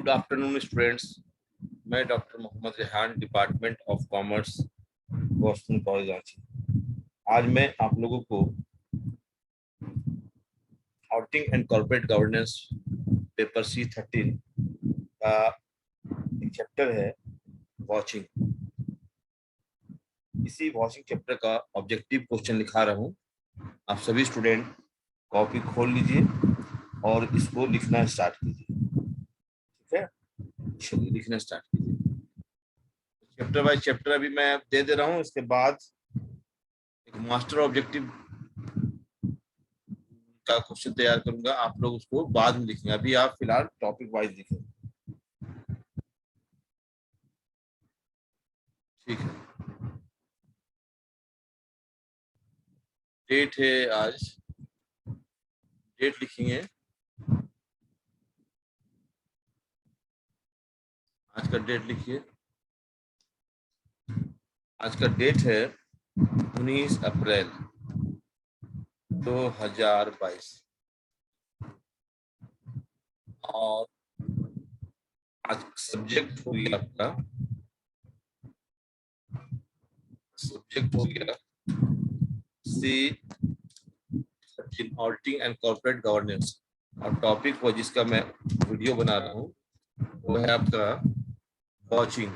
Good afternoon students. मैं doctor Mohammad Rehan, department of commerce, Boston college Ranchi. आज मैं आप लोगों को auditing and corporate governance paper C13 का एक चैप्टर है वॉचिंग। इसी वॉचिंग चैप्टर का ऑब्जेक्टिव क्वेश्चन लिखा रहा हूँ। आप सभी स्टूडेंट कॉपी खोल लीजिए और इसको लिखना स्टार्ट कीजिए। ठीक है, चलिए लिखना स्टार्ट कीजिए। चैप्टर बाय चैप्टर अभी मैं दे रहा हूँ। इसके बाद एक मास्टर ऑब्जेक्टिव का क्वेश्चन तैयार करूंगा, आप लोग उसको बाद में लिखेंगे। अभी आप फिलहाल टॉपिक वाइज लिखें। ठीक है, डेट है आज, डेट लिखेंगे। आज का डेट लिखिए। आज का डेट है 19 अप्रैल 2022 और आज सब्जेक्ट हो गया आपका, सब्जेक्ट हो गया C13 auditing and corporate governance और टॉपिक वो जिसका मैं वीडियो बना रहा हूँ वो है आपका वॉचिंग।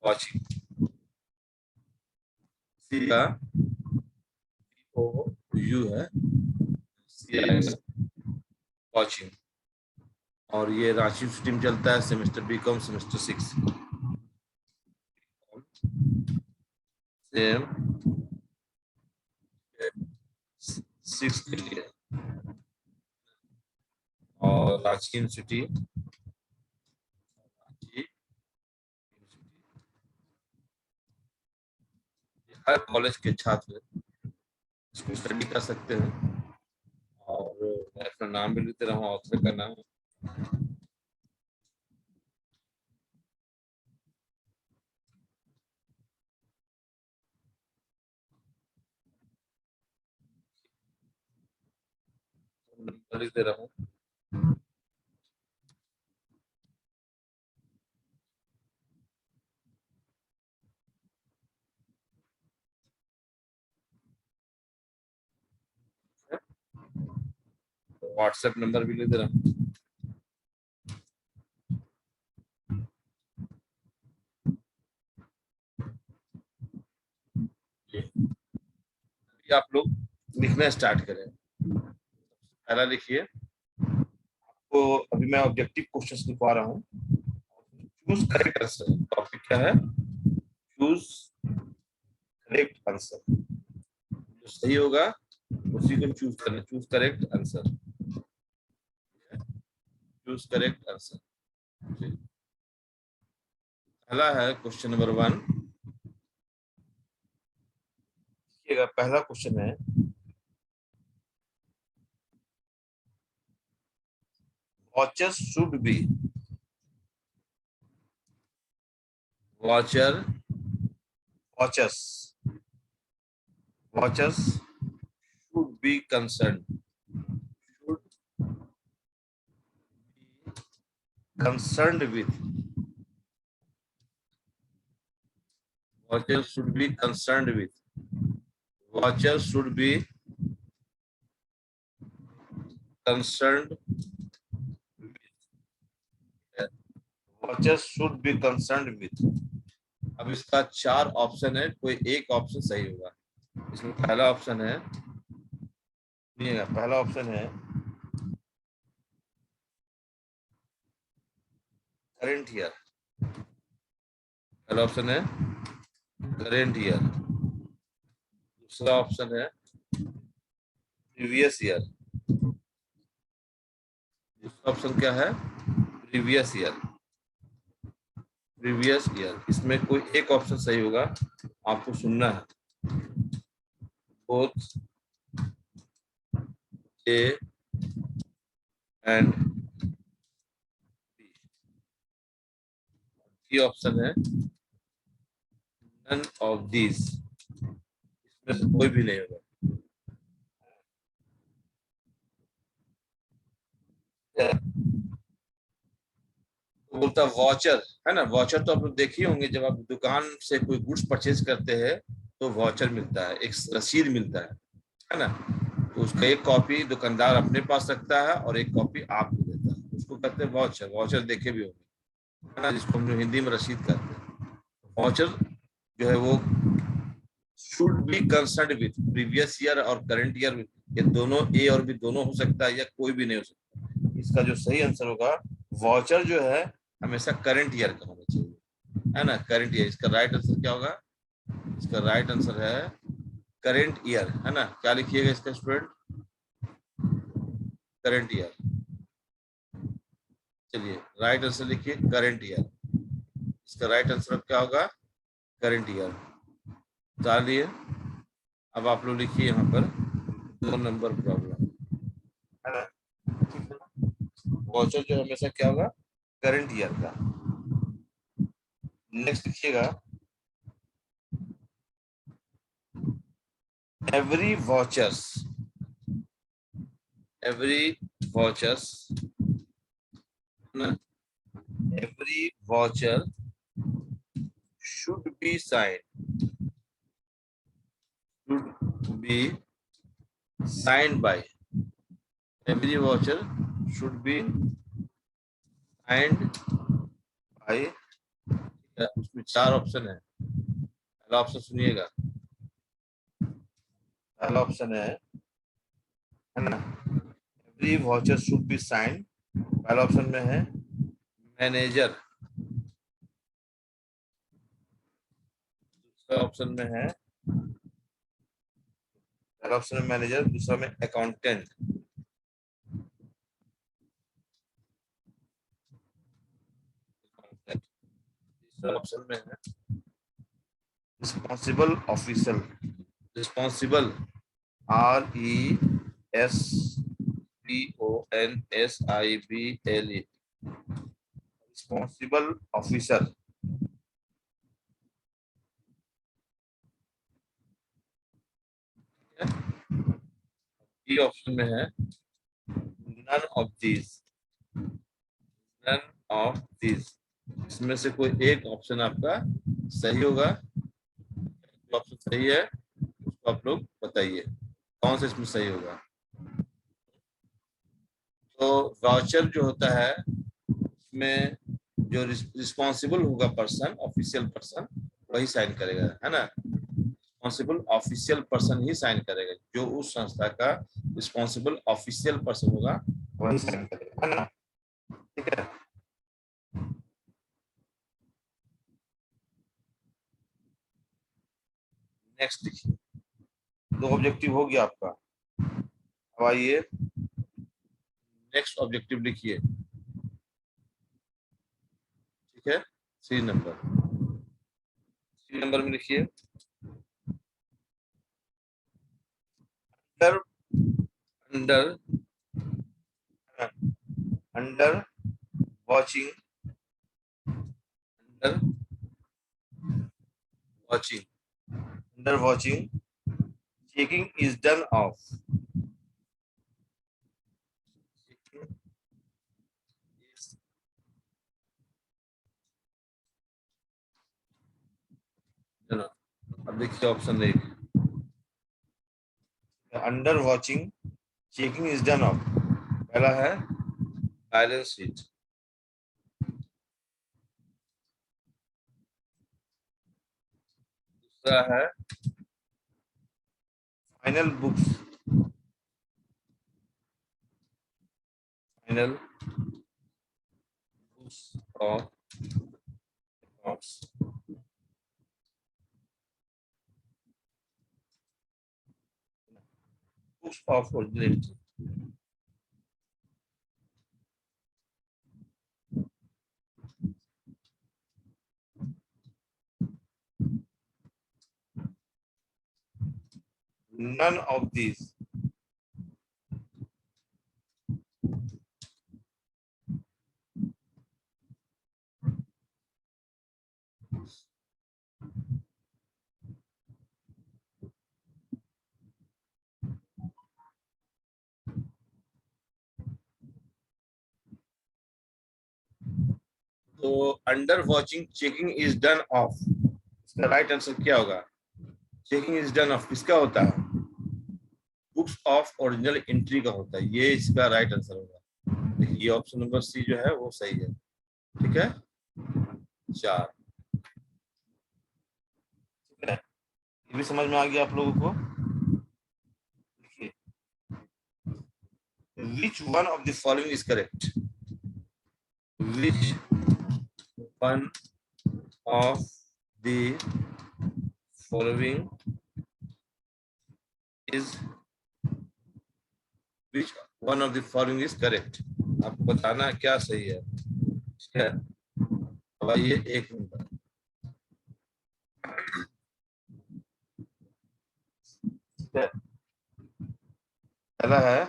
वॉचिंग सी का O U है, सी आएगा वॉचिंग। और ये रांची स्ट्रीम चलता है सेमेस्टर बीकॉम सेमेस्टर 6 सेम 6 के लिए। और रांची यूनिवर्सिटी हर कॉलेज के छात्र इसको स्टडी कर सकते हैं। और मैं अपना नाम भी लिखते रहा हूँ, ऑथर का नाम लिख दे रहा हूँ। व्हाट्सएप नंबर भी लिख दे रहा हूँ। आप लोग लिखना स्टार्ट करें। पहला लिखिए। आपको अभी मैं ऑब्जेक्टिव क्वेश्चंस लिखवा रहा हूँ। Choose correct answer. टॉपिक क्या है? Choose correct answer. जो सही होगा उसी को चूज करना। Choose correct answer. Choose correct answer. पहला है क्वेश्चन नंबर 1। पहला क्वेश्चन है watchers should be watchers should be concerned with watchers should be concerned with watchers should be concerned watchers should be concerned with। अब इसका 4 option है, कोई एक option सही होगा। इसमें पहला ऑप्शन है, पहला ऑप्शन है करंट ईयर। पहला ऑप्शन है करंट ईयर। दूसरा ऑप्शन है प्रीवियस ईयर। दूसरा ऑप्शन क्या है? Previous year. Previous year. इसमें कोई एक ऑप्शन सही होगा, आपको सुनना है। Both A and B option है नन ऑफ दीज। इसमें से कोई भी नहीं होगा। तो बोलता वॉचर है ना। वॉचर तो आप लोग देखे होंगे, जब आप दुकान से कोई गुड्स परचेज करते हैं तो वॉचर मिलता है, एक रसीद मिलता है ना। तो उसका एक कॉपी दुकानदार अपने पास रखता है और एक कॉपी आपको देता है, उसको कहते हैं वॉचर। वॉचर देखे भी होंगे है ना, जिसको हम लोग हिंदी में रसीद कहते हैं। वॉचर जो है वो should be concern with previous year और करंट ईयर। ये दोनों, ए और बी दोनों हो सकता है या कोई भी नहीं हो सकता। इसका जो सही आंसर होगा, वॉचर जो है हमेशा करंट ईयर का होना चाहिए, है ना, करंट ईयर। इसका राइट आंसर क्या होगा? इसका राइट आंसर है करंट ईयर, है ना। क्या लिखिएगा इसका स्टूडेंट? Current year. चलिए राइट आंसर लिखिए करंट ईयर। इसका राइट आंसर क्या होगा? Current year. चलिए अब आप लोग लिखिए यहाँ पर 2 नंबर प्रॉब्लम, है ना। वॉचर जो हमेशा क्या होगा? करंट ईयर का। नेक्स्ट लिखिएगा, every watchers, every watchers, every watcher should be signed, should be signed by, every voucher should be signed by। उसमें 4 ऑप्शन है। पहला ऑप्शन सुनिएगा, पहला ऑप्शन है ना, every voucher should be signed. पहला ऑप्शन में है मैनेजर, दूसरा ऑप्शन में है, पहला ऑप्शन में मैनेजर, दूसरा में अकाउंटेंट, तीसरा ऑप्शन में है responsible officer. Responsible, RESPONSIBLE, responsible officer. ये ऑप्शन में है none of this, none of this. इसमें से कोई एक ऑप्शन आपका सही होगा। ऑप्शन सही है उसको आप लोग बताइए कौन सा इसमें सही होगा। तो वाउचर जो होता है उसमें जो रिस्पॉन्सिबल होगा पर्सन, ऑफिशियल पर्सन, वही साइन करेगा, है ना। रिस्पॉन्सिबल ऑफिशियल पर्सन ही साइन करेगा, जो उस संस्था का रिस्पॉन्सिबल ऑफिशियल पर्सन होगा वही साइन करेगा, है ना। ठीक है। नेक्स्ट देखिए, 2 ऑब्जेक्टिव हो गया आपका। अब आइए नेक्स्ट ऑब्जेक्टिव लिखिए, ठीक है। 3 नंबर, 3 नंबर में लिखिए, under, under, under watching, under watching, under watching, checking is done of, checking is, done of। अब देखिए ऑप्शन एक, under watching checking is done of. पहला है बैलेंस शीट, दूसरा है final books, final books of accounts, books of originality. None of these, तो under watching checking is done of, इसका right answer क्या होगा? चेकिंग इज डन ऑफ किसका होता है? बुक्स ऑफ ओरिजिनल एंट्री का होता है, ये इसका राइट आंसर होगा। देखिए ये ऑप्शन नंबर सी जो है वो सही है। ठीक है, 4। ठीक है, ये भी समझ में आ गया आप लोगों को? देखिए, which one of the following is correct? Which one of the following is which one of the following is correct? आपको बताना है क्या सही है। ठीक है, अब आइए 1 नंबर। ठीक है, पहला है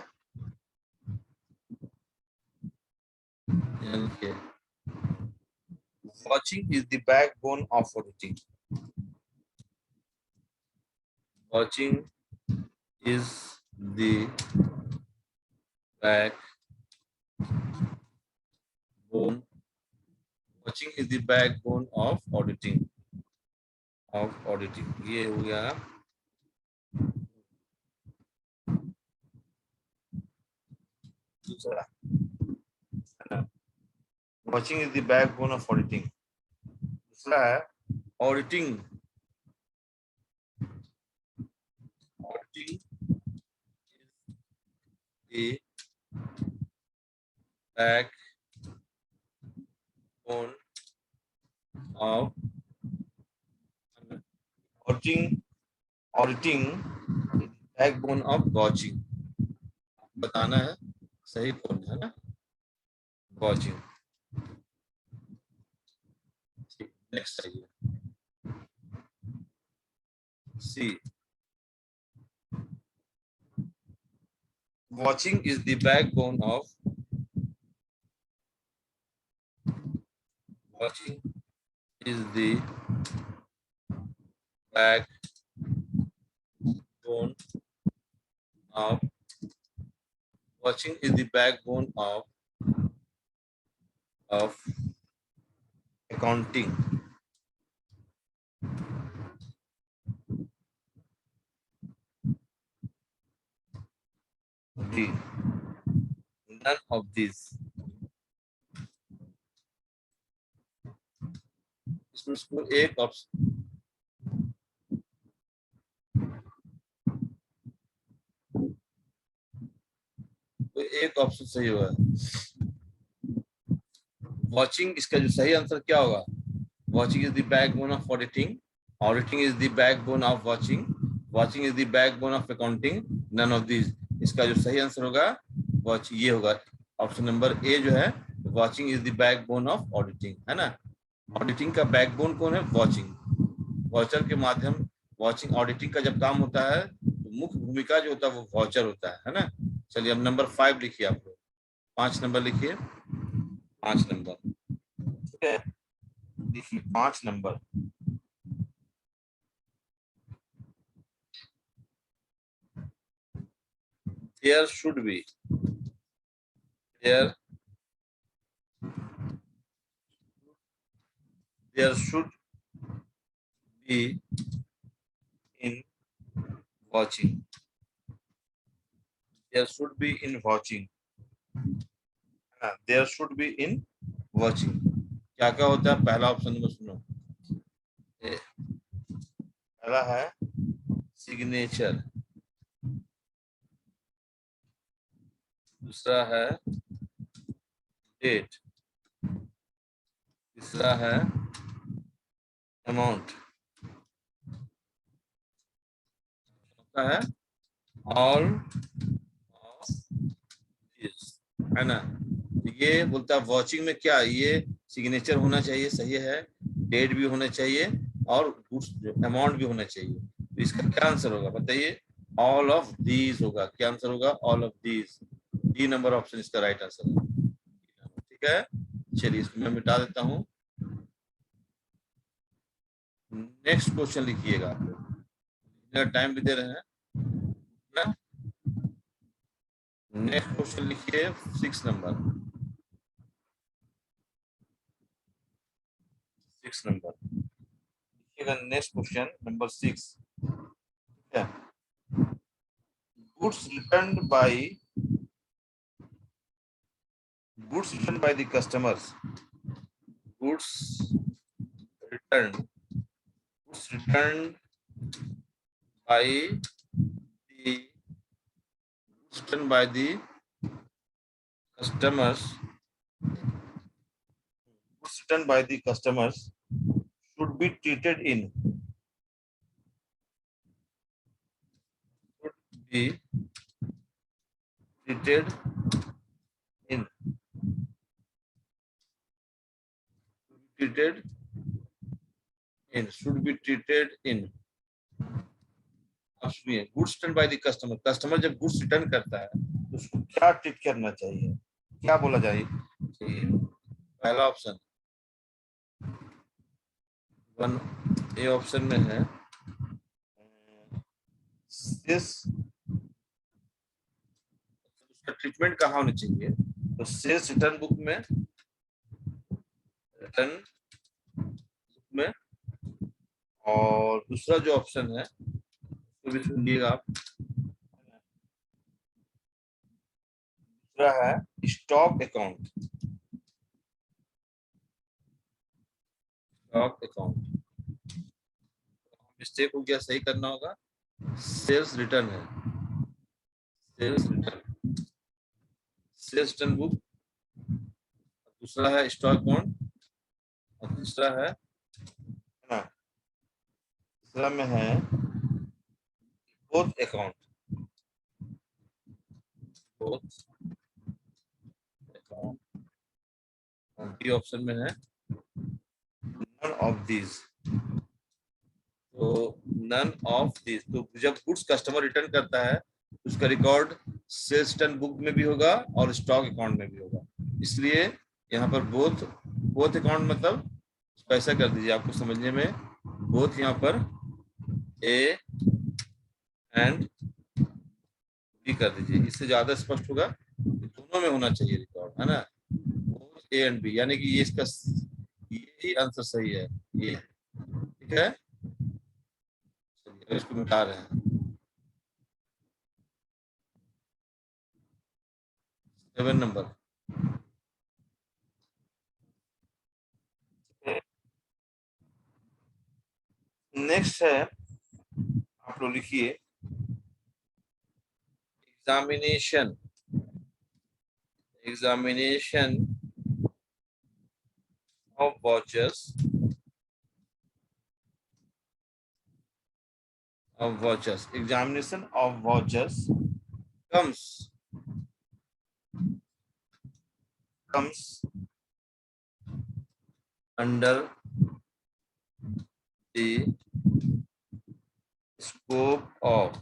watching is the backbone of auditing. Watching is the backbone. Watching is the backbone of auditing. ये हो गया दूसरा। Watching is the backbone of auditing. दूसरा है auditing. Auditing is the backbone of auditing backbone of watching. बताना है सही कौन है ना? watching. नेक्स्ट आइए सी। watching is the backbone of watching is the backbone of watching is the backbone of accounting. D. None of these. इसमें इसको एक ऑप्शन तो एक ऑप्शन सही होगा। वॉचिंग, इसका जो सही आंसर क्या होगा? Watching is the backbone of auditing, auditing is the backbone of watching, watching is the backbone of accounting, none of this. इसका जो सही आंसर होगा वॉच ये होगा, ऑप्शन नंबर ए जो है, watching is the backbone of auditing, है ना। ऑडिटिंग का बैकबोन कौन है? वॉचिंग। वॉचर के माध्यम, वॉचिंग ऑडिटिंग का जब काम होता है तो मुख्य भूमिका जो होता है वो वॉचर होता है ना। चलिए अब नंबर 5 लिखिए, आप लोग 5 नंबर लिखिए, 5 नंबर। ठीक है, देखिए 5 number. there should be there should be in watching, there should be in watching, there should be in watching। क्या क्या होता है? पहला ऑप्शन नंबर सुनो, पहला है सिग्नेचर, दूसरा है डेट, तीसरा है अमाउंट, चौथा है ऑल ऑफ दिस, है ना। ये बोलता है वॉचिंग में क्या, ये सिग्नेचर होना चाहिए, सही है, डेट भी होना चाहिए और अमाउंट भी होना चाहिए। तो इसका क्या आंसर होगा बताइए? ऑल ऑफ दीज होगा। क्या आंसर होगा? All of these. D number option इसका राइट आंसर है। ठीक है, चलिए इसको मैं मिटा देता हूं। नेक्स्ट क्वेश्चन लिखिएगा, आप लोग टाइम भी दे रहे हैं ना। नेक्स्ट क्वेश्चन लिखिए 6 नंबर। 6 नंबर देखिएगा। नेक्स्ट क्वेश्चन नंबर 6 है, goods returned by the customers, goods returned goods returned by the returned by the customers goods returned by the customers should be treated in treated in treated should be treated in। अब सुनिए, goods return by the customer, customer जब goods return करता है तो उसको क्या treat करना चाहिए, क्या बोला जाए चाहिए? पहला ऑप्शन 1 ए ऑप्शन में है उसका ट्रीटमेंट कहाँ होनी चाहिए, तो सेल्स रिटर्न बुक में, रिटर्न बुक में। और दूसरा जो ऑप्शन है तो भी सुनिएगा आप, दूसरा है stock account, stock account. Mistake हो गया, सही करना होगा, सेल्स रिटर्न है, सेल्स रिटर्न बुक, दूसरा है स्टॉक अकाउंट, और तीसरा है ना, तीसरा में है both account, both account. D option में है नन ऑफ दीज, तो नन ऑफ दीज। तो जब गुड्स कस्टमर रिटर्न करता है उसका रिकॉर्ड सेल्स रिटर्न बुक में भी होगा और स्टॉक अकाउंट में भी होगा, इसलिए यहाँ पर बोथ अकाउंट मतलब ऐसा कर दीजिए आपको समझने में, बोथ यहाँ पर ए एंड बी कर दीजिए, इससे ज्यादा स्पष्ट होगा। दोनों में होना चाहिए रिकॉर्ड, है ना, बोथ ए एंड बी, यानी कि ये इसका यही आंसर सही है, ये ठीक है। चलिए इसको मिटा रहे हैं। 7 नंबर, नेक्स्ट है, आप लोग लिखिए examination of watches examination of watches comes under the scope of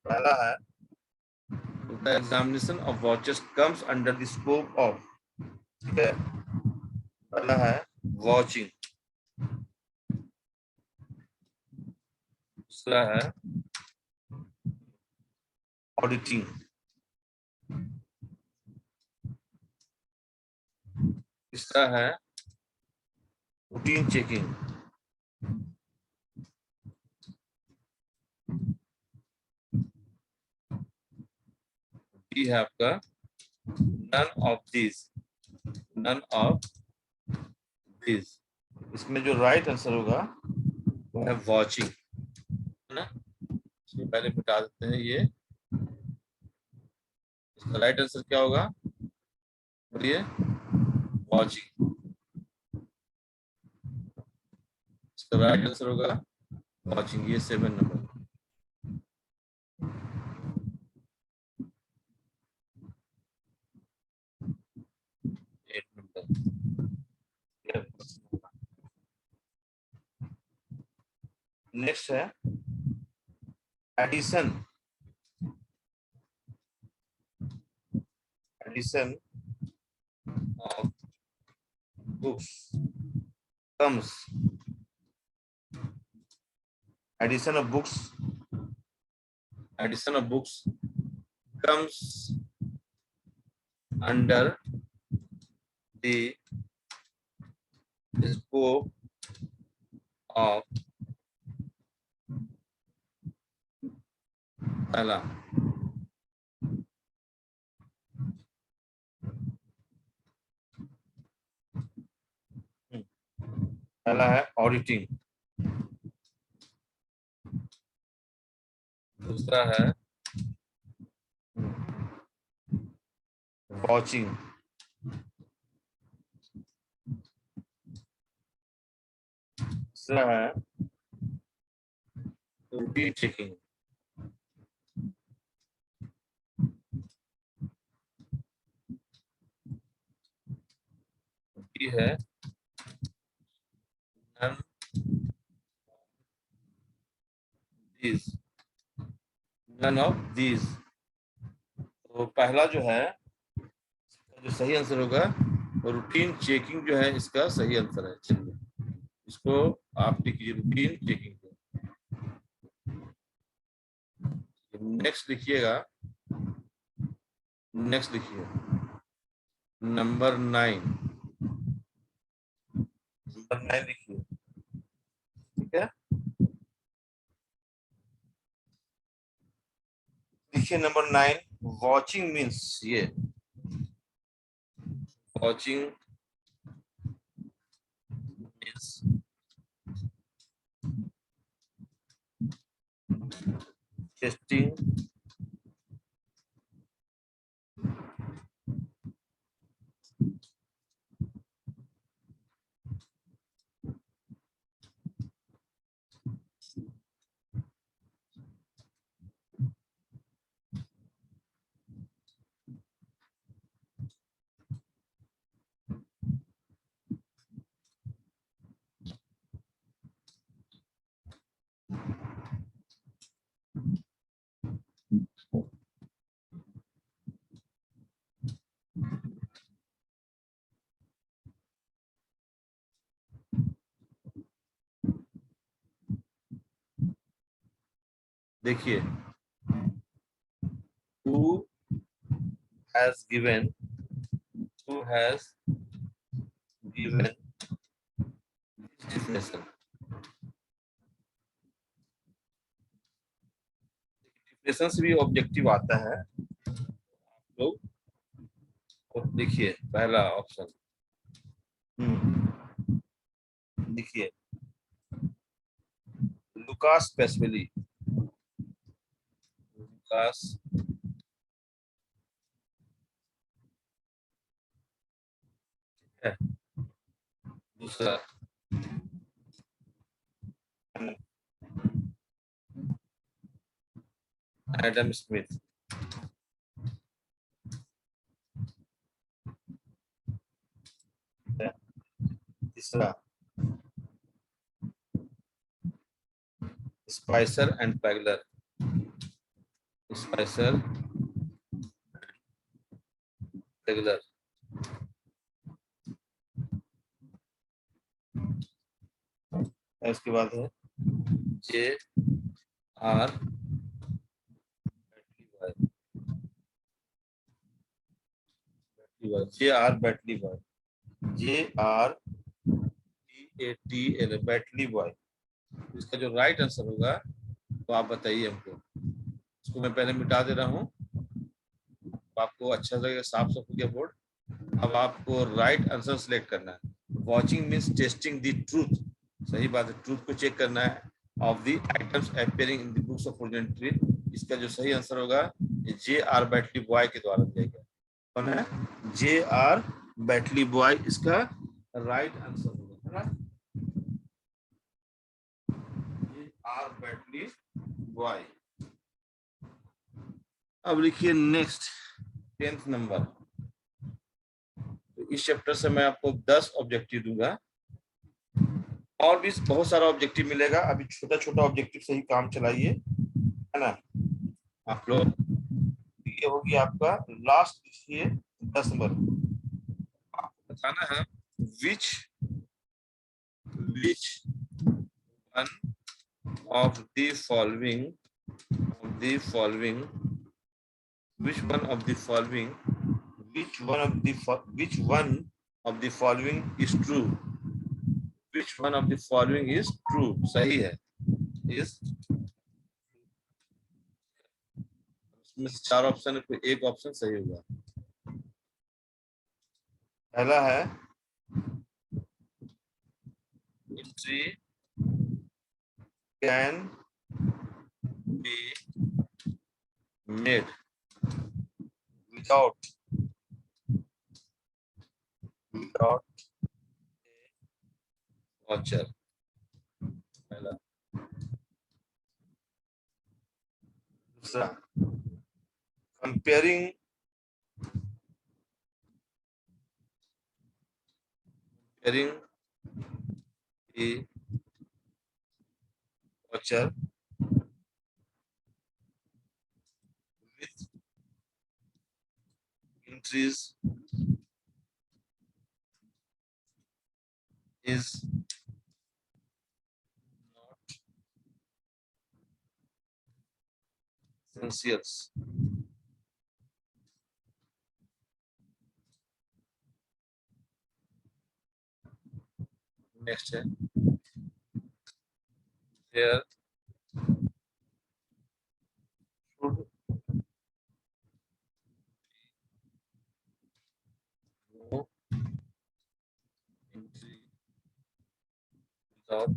पहला है the examination of watches comes under the scope of, ठीक है, पहला है वॉचिंग, दूसरा है ऑडिटिंग, तीसरा है रूटीन चेकिंग, डी है आपका none of these, इसमें जो राइट आंसर होगा वो है वॉचिंग, है ना। इसको पहले मिटा देते हैं, ये इसका राइट आंसर क्या होगा, बोलिए, वॉचिंग, इसका राइट आंसर होगा वॉचिंग। ये 7 नंबर, नेक्स्ट है edition of books comes, edition of books comes under the scope of पहला है ऑडिटिंग, दूसरा है वॉचिंग, तीसरा है रूटीन चेकिंग, है none these, none of these। तो पहला जो है जो सही आंसर होगा वो रूटीन चेकिंग जो है इसका सही आंसर है। चलिए इसको आप लिखिए रूटीन चेकिंग। नेक्स्ट लिखिएगा, नेक्स्ट लिखिए नंबर 9, नंबर 9 लिखिए, ठीक है। लिखिए नंबर 9, वॉचिंग मीन्स ये वॉचिंग मीन्स टेस्टिंग देखिए who has given definition। Definition से भी ऑब्जेक्टिव आता है। आप लोग देखिए पहला ऑप्शन देखिए लुकास पेस्वेली, लुकास है। दूसरा एडम स्मिथ, तीसरा Spicer and Pegler, Spicer Pegler. इसके बाद है जे R J are बैटली boy, J R T L बैटली boy. इसका जो राइट आंसर होगा तो आप बताइए हमको। इसको मैं पहले मिटा दे रहा हूँ, आपको अच्छा लगेगा, साफ साफ हो गया बोर्ड। अब आपको राइट आंसर सिलेक्ट करना है। Watching means testing the truth, सही बात है, ट्रूथ को चेक करना है of the items appearing in the books of original. इसका जो सही आंसर होगा जे आर बैटली बॉय के द्वारा दिया गया। कौन है? जे आर बैटली बॉय इसका राइट आंसर होगा, है ना? जे आर बैटली बॉय। अब लिखिए नेक्स्ट 10th नंबर। तो इस चैप्टर से मैं आपको 10 ऑब्जेक्टिव दूंगा, और भी बहुत सारा ऑब्जेक्टिव मिलेगा। अभी छोटा छोटा ऑब्जेक्टिव से ही काम चलाइए, है ना आप लोग। ये होगी आपका लास्ट, लिखिए 10 नंबर। आपको बताना है which one of the following which one of the following which one of the following is true? Which one of the following is true? सही है. Is इसमें से 4 ऑप्शन है, कोई एक ऑप्शन सही होगा. पहला है entry can be made without a voucher. पहला. दूसरा, comparing the voucher with entries is not essentials. Next है, there should no entry without.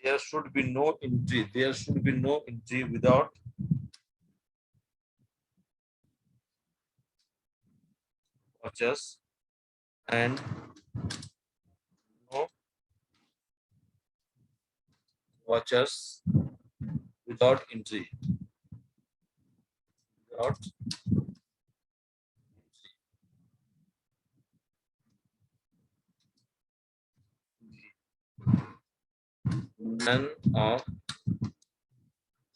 There should be no entry. There should be no entry without vouchers and no vouchers without entry. Without none of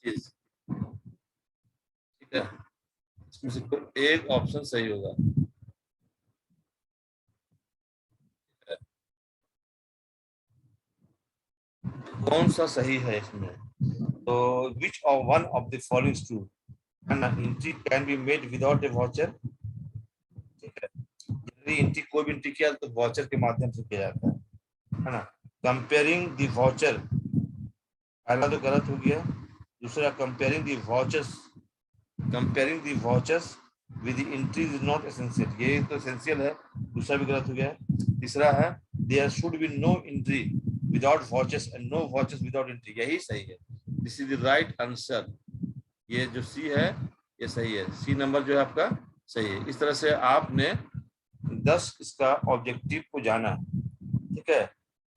these. ठीक है, इसमें से कोई एक option सही होगा. कौन सा सही है इसमें? तो which of one of the following is true? An entry can be made without a voucher. ठीक है, यदि एंट्री कोई भी एंट्री किया तो वाउचर के माध्यम से किया जाता है ना. कंपेयरिंग द वाउचर, पहला तो गलत हो गया. दूसरा, comparing the vouchers with the entries is not essential, ये तो एसेंशियल है, दूसरा भी गलत हो गया. तीसरा है, there should be no entry without vouchers and no vouchers without entry, यही सही है. This is the right answer. ये जो सी है ये सही है. सी नंबर जो है आपका सही है. इस तरह से आपने 10 इसका ऑब्जेक्टिव को जाना. ठीक है,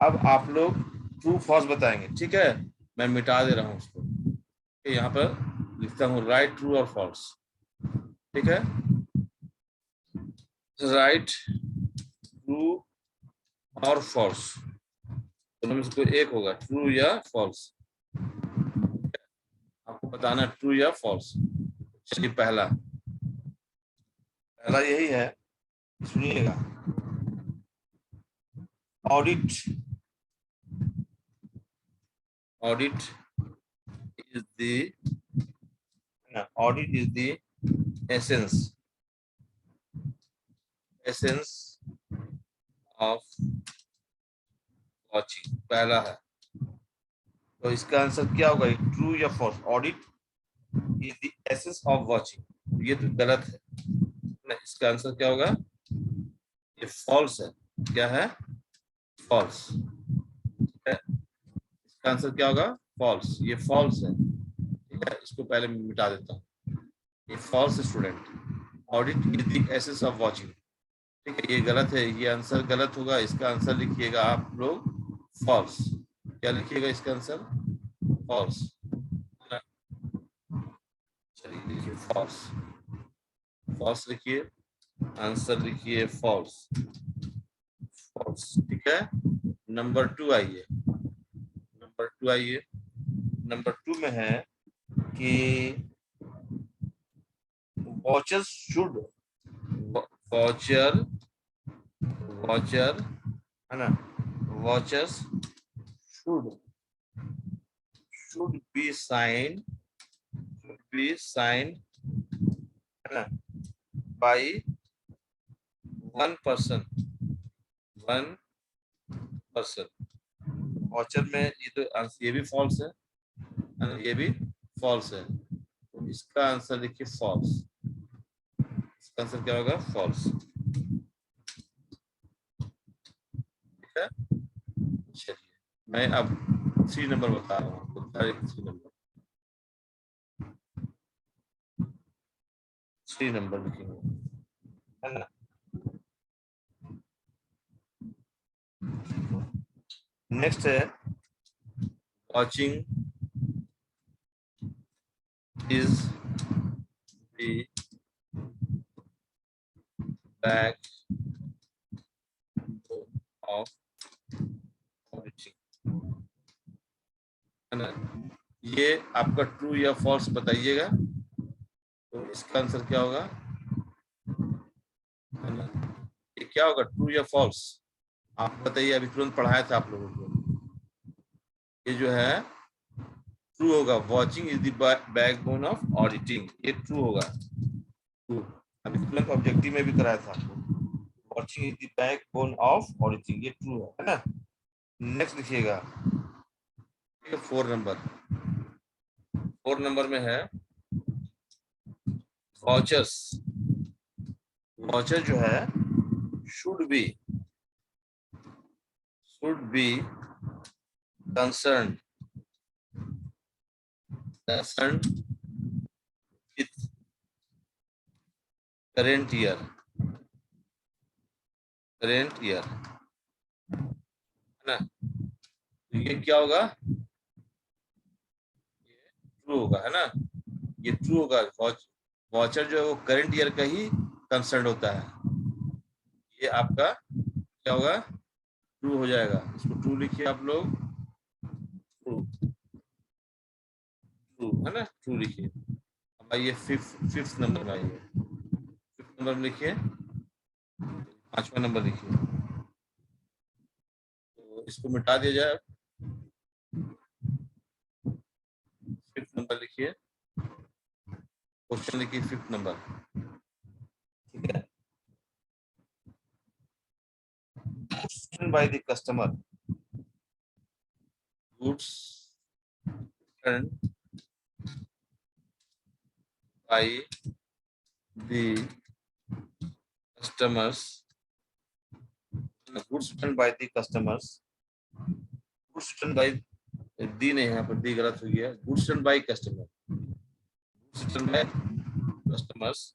अब आप लोग ट्रू फॉल्स बताएंगे. ठीक है, मैं मिटा दे रहा हूं उसको. यहाँ पर लिखता हूँ राइट, ट्रू और फॉल्स. ठीक है, राइट, ट्रू और फॉल्स, दोनों में से कोई एक होगा, ट्रू या फॉल्स. आपको बताना ट्रू या फॉल्स. चलिए, पहला यही है, सुनिएगा. Audit is the essence of watching. पहला है, तो इसका आंसर क्या होगा, ट्रू या false? Audit is the essence of watching, ये तो गलत है ना. इसका आंसर क्या होगा, ये फॉल्स है. क्या है, फॉल्स. ठीक है, इसका आंसर क्या होगा, फॉल्स. ये फॉल्स है. ठीक है, इसको पहले मिटा देता हूँ. ये false student. Audit is the essence of watching. ठीक है, ये गलत है, ये आंसर गलत होगा. इसका आंसर लिखिएगा आप लोग फॉल्स. क्या लिखिएगा इसका आंसर, फॉल्स. चलिए लिखिए फॉल्स. फॉल्स लिखिए, आंसर लिखिए फॉल्स. फॉल्स. ठीक है, नंबर 2 आइए. नंबर 2 में है कि watchers should, watcher है ना, watchers should be signed है ना, बाई वन पर्सन वाचर में ये तो आंसर, ये भी फॉल्स है, ये भी फॉल्स है, तो इसका आंसर देखिए फॉल्स। इसका आंसर क्या होगा? फॉल्स। ठीक है, चलिए मैं अब 3 नंबर बता रहा हूँ आपको, डायरेक्ट 3 नंबर लिखेंगे, है ना। नेक्स्ट है watching is the back of auditing, है ना। ये आपका ट्रू या फॉल्स बताइएगा, तो इसका आंसर क्या होगा, है ना। ये क्या होगा, ट्रू या फॉल्स? आप बताइए, अभी तुरंत पढ़ाया था आप लोगों को। ये जो है ट्रू होगा, watching is the backbone of auditing, ये ट्रू होगा, ट्रू। अभी तुरंत ऑब्जेक्टिव में भी कराया था आपको, watching is the backbone of auditing, ये ट्रू है ना। नेक्स्ट लिखिएगा 4 नंबर में है वाउचर्स। वाउचर जो है should be concerned with current year, है ना। तो ये क्या होगा, ट्रू होगा, है ना, ये ट्रू होगा। वाचर जो है वो करंट ईयर का ही कंसर्न होता है, ये आपका क्या होगा, ट्रू हो जाएगा। इसको ट्रू लिखिए आप लोग, ट्रू, ट्रू है ना, ट्रू लिखिए। अब आइए फिफ्थ नंबर में आइए, फिफ्थ नंबर में लिखिए, 5वां नंबर लिखिए, तो इसको मिटा दिया जाए। फिफ्थ नंबर लिखिए, क्वेश्चन लिखिए फिफ्थ नंबर, ठीक है। By the customer, goods returned by the customers, goods returned by the customers, goods returned by दी नहीं, यहाँ पर दी गलत हो गया, goods returned by customer, goods returned by customers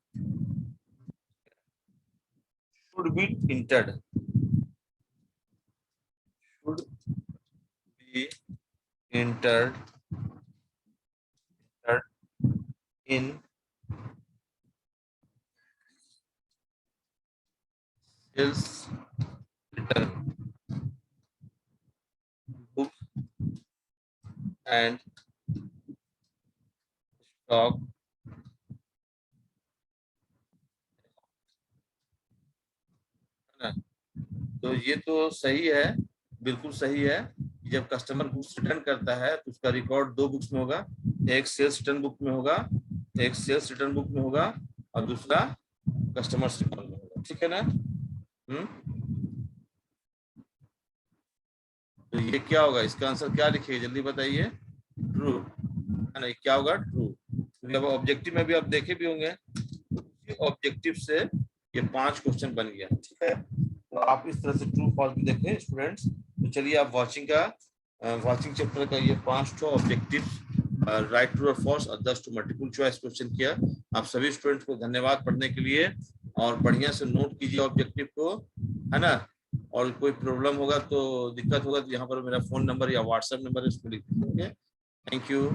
should be entered, in sales return book and stock, है ना। तो ये तो सही है, बिल्कुल सही है। जब कस्टमर गुड्स रिटर्न करता है तो उसका रिकॉर्ड 2 बुक्स में होगा, एक सेल्स रिटर्न बुक में होगा, एक सेल्स रिटर्न बुक में होगा और दूसरा कस्टमर्स रिकॉर्ड में होगा, ठीक है ना। तो ये क्या होगा, इसका आंसर क्या लिखिएगा, जल्दी बताइए, ट्रू, है ना। क्या होगा, ट्रू। जब ऑब्जेक्टिव में भी आप देखे भी होंगे, ऑब्जेक्टिव से ये 5 क्वेश्चन बन गया, ठीक है। तो आप इस तरह से ट्रू फॉल्स भी देखें स्टूडेंट्स। तो चलिए आप वाचिंग चैप्टर का ये 5 ऑब्जेक्टिव, राइट, ट्रू और फॉल्स और 10 मल्टीपल चॉइस क्वेश्चन किया। आप सभी स्टूडेंट्स को धन्यवाद पढ़ने के लिए, और बढ़िया से नोट कीजिए ऑब्जेक्टिव को, है ना। और कोई प्रॉब्लम होगा तो, दिक्कत होगा तो यहाँ पर मेरा फोन नंबर या व्हाट्सएप नंबर है, उसको लिख दीजिए। Thank you.